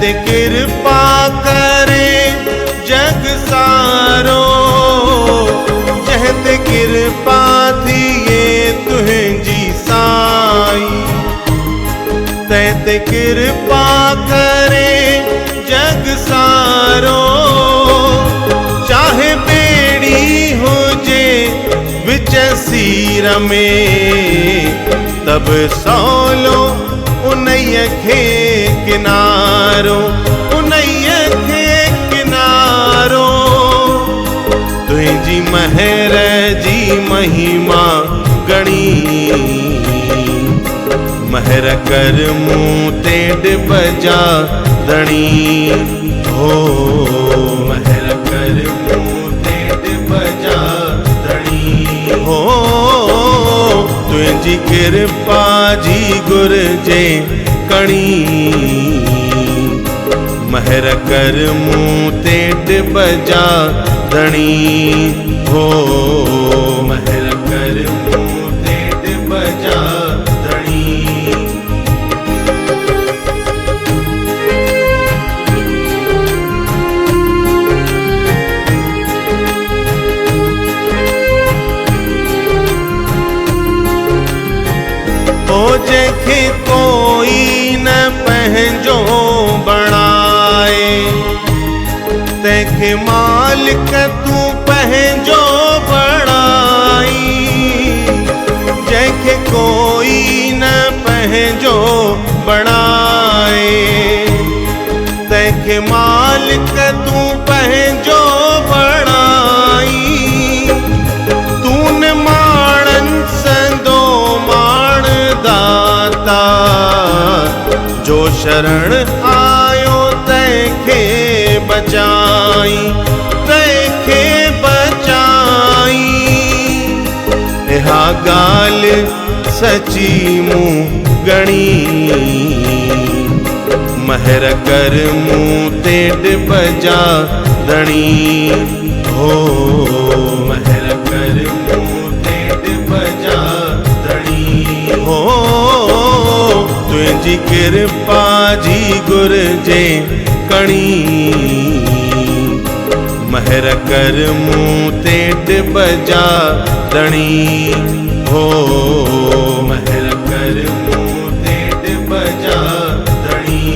ते कृपा करे जग सारो, जह ते कृपा थिए तुझी साई, ते कृपा करे जग सारो। चाहे बेड़ी हुजे विच सीर में, तब सवलो उन्हीअ खे किनारो, उन्हीअ खे किनारो। तुझी महर जी महिमा घणी, महर कर मूं ते डिबजा धणी हो, महर कर मूं ते डिबजा धणी हो। तुझी कृपा जी घुरिजे कणी, महर कर मूं ते डिबजा धणी हो, महर कर मूं ते डिबजा धणी। ओ जंहिंखे कोई न पंहिंजो बणाए, तंहिंखे मालिक तूं पंहिंजो बणाई। जंहिंखे कोई न पंहिंजो बणाए, तंहिंखे मालिक तूं पंहिंजो बणाई। तूं न माणनि संदो माण दाता, जो शरण आयो तंहिंखे बचाई, तंहिंखे बचाई। इहा ॻाल्हि सची मूं घणी, महर कर मूं ते डिबजा धणी हो, महर कर मूं ते डिबजा धणी हो। तुझी कृपा जी घुरिजे कणी, महर कर मूं ते डिबजा धणी हो, महर कर मूं ते डिबजा धणी।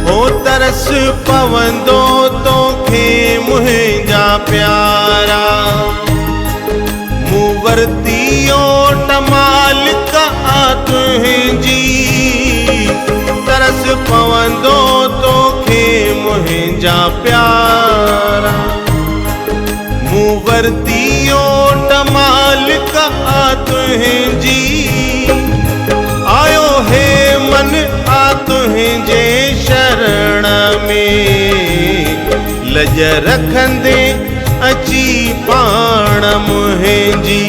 हो तरस पवंदो तोखे मुंहिंजा प्यारा, मूं वरती ओट मालिक आ तुझी। तरस पवंदो तोखे मुंहिंजा प्यारा, मूं वरती ओट मालिक आ तुझी। आयो हे मन आ तुझे शरण में, लज रखंदे अची पाण मुंहिंजी,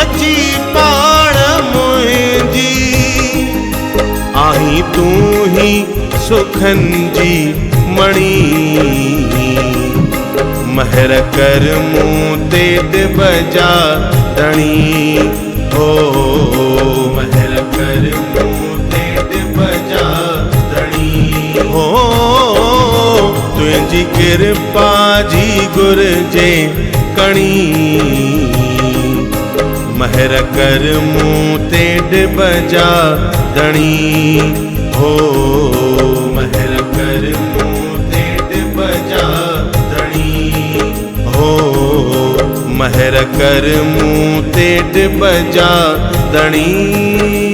अची पाण मुंहिंजी। आहीं तूं ही सुखनि जी मणी, महर कर मूं ते डिबजा धणी हो, महर कर मूं ते डिबजा धणी हो। तुझी कृपा जी घुरिजे कणी, महर कर मूं ते डिबजा धणी हो, महर कर मूं ते डिबजा धणी हो, महर कर मूं ते डिबजा धणी।